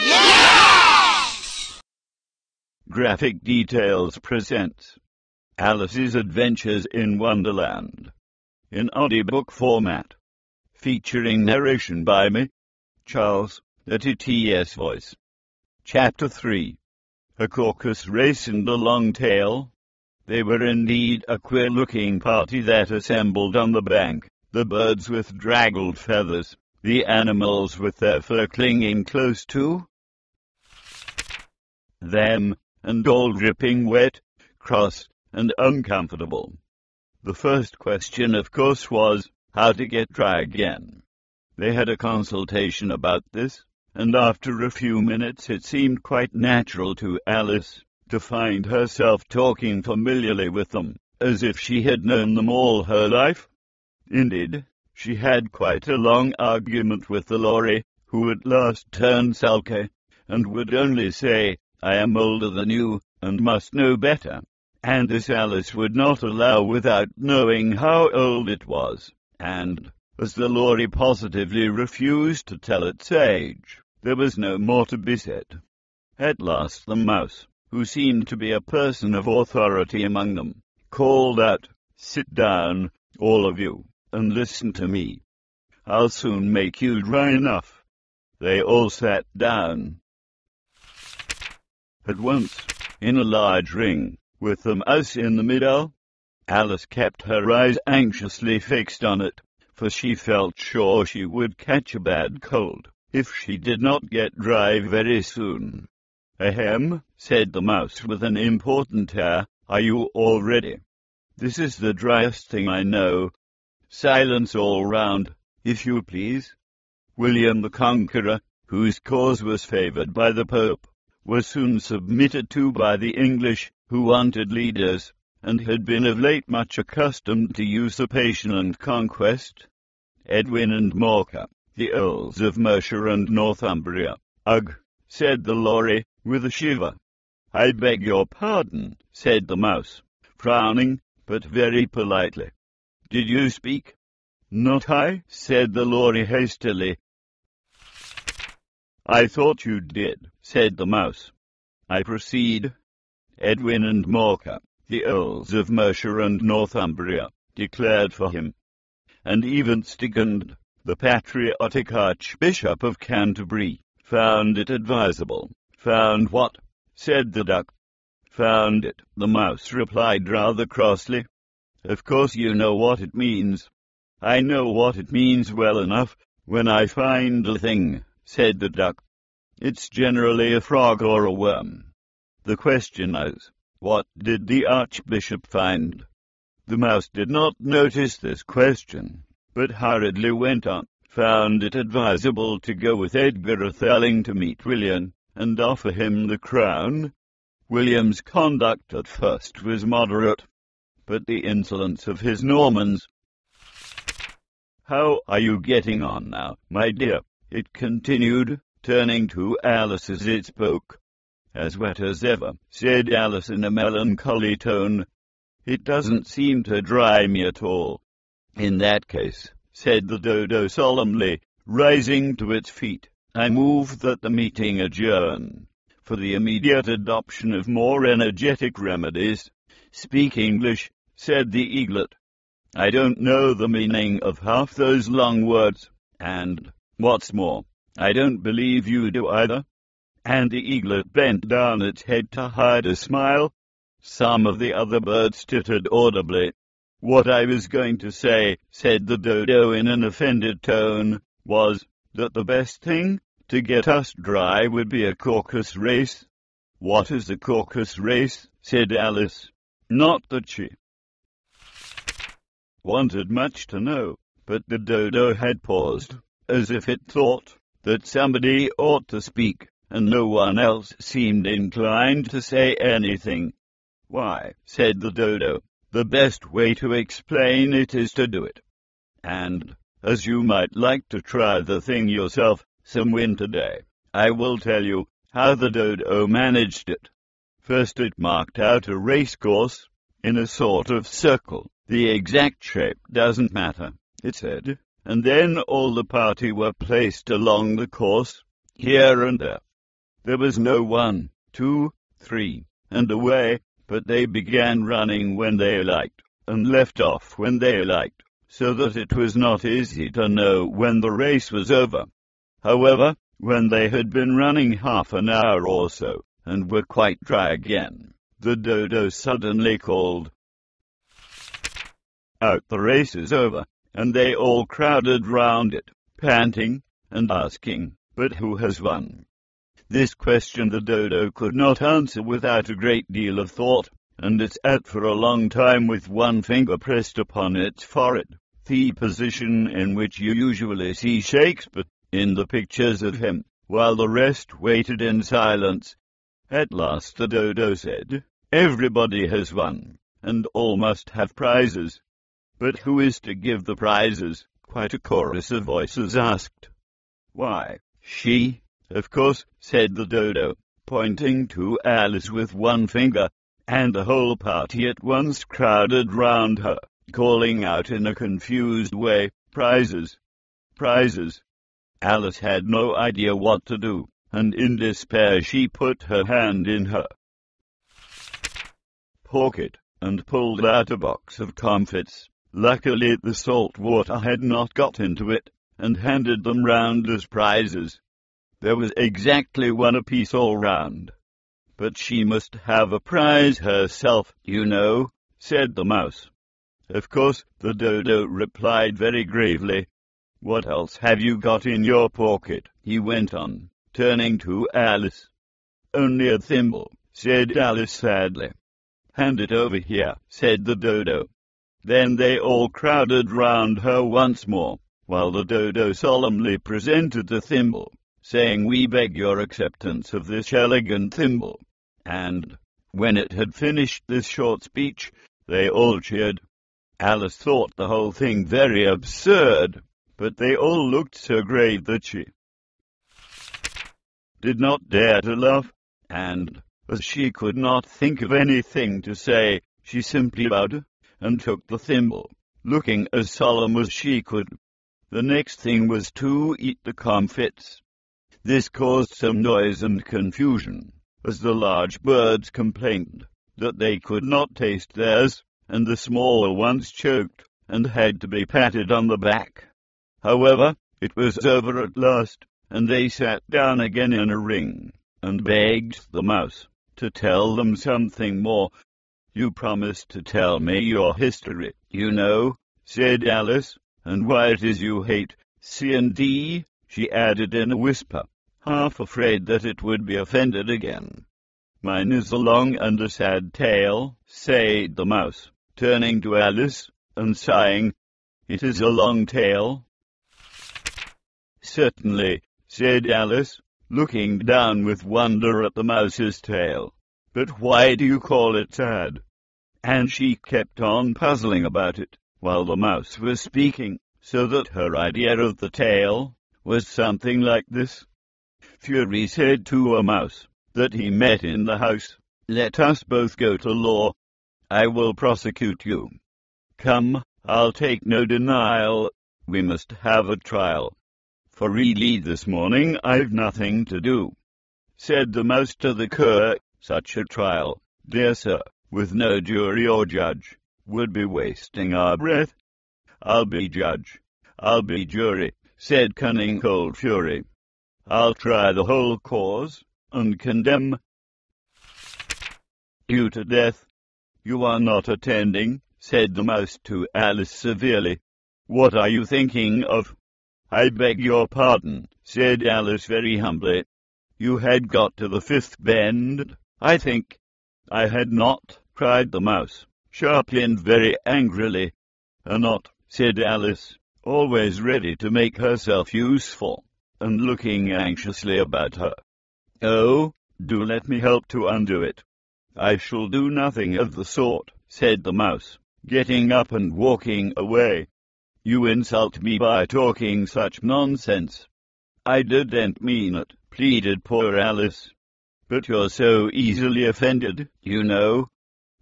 Yes! Graphic Details presents Alice's Adventures in Wonderland in AudeBook format, featuring narration by me, Charles, the TTS voice. Chapter 3. A Caucus Race and a Long Tail. They were indeed a queer-looking party that assembled on the bank, the birds with draggled feathers, the animals with their fur clinging close to them, and all dripping wet, cross, and uncomfortable. The first question, of course, was how to get dry again. They had a consultation about this, and after a few minutes it seemed quite natural to Alice to find herself talking familiarly with them, as if she had known them all her life. Indeed, she had quite a long argument with the lorry, who at last turned sulky, and would only say, "I am older than you, and must know better," and this Alice would not allow without knowing how old it was, and, as the lorry positively refused to tell its age, there was no more to be said. At last the mouse, who seemed to be a person of authority among them, called out, "Sit down, all of you, and listen to me. I'll soon make you dry enough." They all sat down at once, in a large ring, with the mouse in the middle. Alice kept her eyes anxiously fixed on it, for she felt sure she would catch a bad cold if she did not get dry very soon. "Ahem," said the mouse with an important air, "are you all ready? This is the driest thing I know. Silence all round, if you please." William the Conqueror, whose cause was favoured by the Pope, was soon submitted to by the English, who wanted leaders, and had been of late much accustomed to usurpation and conquest. Edwin and Morcar, the Earls of Mercia and Northumbria. "Ugh," said the lorry, with a shiver. "I beg your pardon," said the mouse, frowning, but very politely. "Did you speak?" "Not I," said the lorry hastily. "I thought you did," said the mouse. "I proceed." Edwin and Morcar, the Earls of Mercia and Northumbria, declared for him, and even Stigand, the patriotic Archbishop of Canterbury, found it advisable. "Found what?" said the duck. "Found it," the mouse replied rather crossly. "Of course you know what it means." "I know what it means well enough, when I find a thing," said the duck. "It's generally a frog or a worm. The question is, what did the Archbishop find?" The mouse did not notice this question, but hurriedly went on. "Found it advisable to go with Edgar Atheling to meet William, and offer him the crown." William's conduct at first was moderate, but the insolence of his Normans— "How are you getting on now, my dear?" it continued, turning to Alice as it spoke. "As wet as ever," said Alice in a melancholy tone. "It doesn't seem to dry me at all." "In that case," said the dodo solemnly, rising to its feet, "I move that the meeting adjourn, for the immediate adoption of more energetic remedies." "Speak English," said the eaglet. "I don't know the meaning of half those long words, and, what's more, I don't believe you do either." And the eaglet bent down its head to hide a smile. Some of the other birds tittered audibly. "What I was going to say," said the dodo in an offended tone, "was that the best thing to get us dry would be a caucus race." "What is a caucus race?" said Alice. Not that she wanted much to know, but the dodo had paused, as if it thought that somebody ought to speak, and no one else seemed inclined to say anything. "Why," said the dodo, "the best way to explain it is to do it. And, as you might like to try the thing yourself some winter day, I will tell you how the dodo managed it. First it marked out a race course, in a sort of circle. The exact shape doesn't matter, it said, and then all the party were placed along the course, here and there. There was no 1, 2, 3, and away, but they began running when they liked, and left off when they liked, so that it was not easy to know when the race was over. However, when they had been running half an hour or so, and were quite dry again, the dodo suddenly called out, "The race is over," and they all crowded round it, panting, and asking, "But who has won?" This question the dodo could not answer without a great deal of thought, and it sat for a long time with one finger pressed upon its forehead, the position in which you usually see Shakespeare in the pictures of him, while the rest waited in silence. At last the dodo said, "Everybody has won, and all must have prizes." "But who is to give the prizes?" quite a chorus of voices asked. "Why, she, of course," said the dodo, pointing to Alice with one finger, and the whole party at once crowded round her, calling out in a confused way, "Prizes! Prizes!" Alice had no idea what to do, and in despair she put her hand in her pocket and pulled out a box of comfits. Luckily the salt water had not got into it, and handed them round as prizes. There was exactly 1 apiece all round. "But she must have a prize herself, you know," said the mouse. "Of course," the dodo replied very gravely. "What else have you got in your pocket?" he went on, turning to Alice. "Only a thimble," said Alice sadly. "Hand it over here," said the dodo. Then they all crowded round her once more, while the dodo solemnly presented the thimble, saying, "We beg your acceptance of this elegant thimble." And, when it had finished this short speech, they all cheered. Alice thought the whole thing very absurd, but they all looked so grave that she did not dare to laugh, and, as she could not think of anything to say, she simply bowed and took the thimble, looking as solemn as she could. The next thing was to eat the comfits. This caused some noise and confusion, as the large birds complained that they could not taste theirs, and the smaller ones choked and had to be patted on the back. However, it was over at last, and they sat down again in a ring, and begged the mouse to tell them something more. "You promised to tell me your history, you know," said Alice, "and why it is you hate C&D, she added in a whisper, half afraid that it would be offended again. "Mine is a long and a sad tale," said the mouse, turning to Alice and sighing. "It is a long tale." "Certainly," said Alice, looking down with wonder at the mouse's tail. "But why do you call it sad?" And she kept on puzzling about it, while the mouse was speaking, so that her idea of the tale was something like this. Fury said to a mouse that he met in the house, "Let us both go to law. I will prosecute you. Come, I'll take no denial. We must have a trial. For really this morning I've nothing to do." Said the mouse to the cur, "Such a trial, dear sir, with no jury or judge, would be wasting our breath." "I'll be judge, I'll be jury," said cunning cold Fury. "I'll try the whole cause, and condemn you to death." "You are not attending," said the mouse to Alice severely. "What are you thinking of?" "I beg your pardon," said Alice very humbly. "You had got to the 5th bend, I think." "I had not," cried the mouse, sharply and very angrily. "Not," said Alice, always ready to make herself useful, and looking anxiously about her. "Oh, do let me help to undo it." "I shall do nothing of the sort," said the mouse, getting up and walking away. "You insult me by talking such nonsense." "I didn't mean it," pleaded poor Alice. "But you're so easily offended, you know."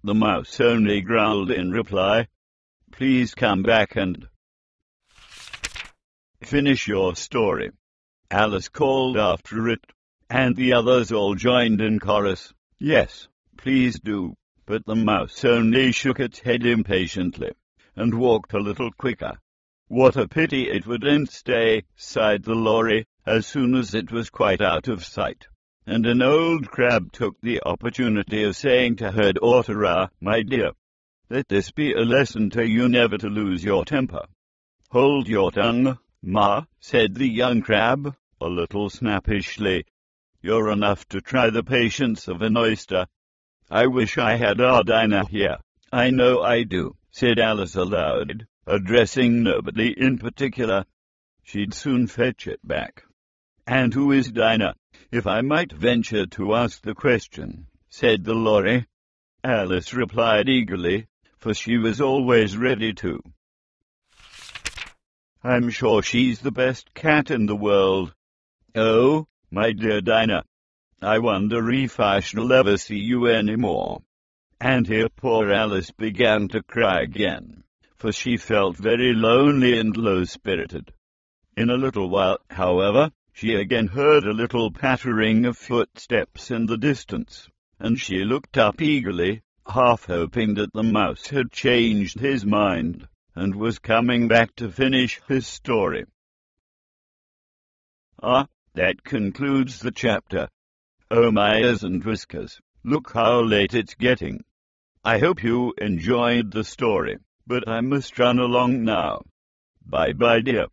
The mouse only growled in reply, "Please come back and Finish your story." Alice called after it, and the others all joined in chorus. "Yes, please do." But the mouse only shook its head impatiently, and walked a little quicker. "What a pity it wouldn't stay," sighed the lorry, as soon as it was quite out of sight. And an old crab took the opportunity of saying to her daughter, "My dear, let this be a lesson to you never to lose your temper." "Hold your tongue, Ma," said the young crab, a little snappishly. "You're enough to try the patience of an oyster. I wish I had our Dinah here." "I know I do," said Alice aloud, addressing nobody in particular. She'd soon fetch it back. "And who is Dinah, if I might venture to ask the question?" said the lorry. Alice replied eagerly, for she was always ready to. "I'm sure she's the best cat in the world. Oh, my dear Dinah, I wonder if I shall ever see you any more." And here poor Alice began to cry again, for she felt very lonely and low-spirited. In a little while, however, she again heard a little pattering of footsteps in the distance, and she looked up eagerly, half hoping that the mouse had changed his mind and was coming back to finish his story. That concludes the chapter. Oh my ears and whiskers, look how late it's getting. I hope you enjoyed the story, but I must run along now. Bye-bye, dear.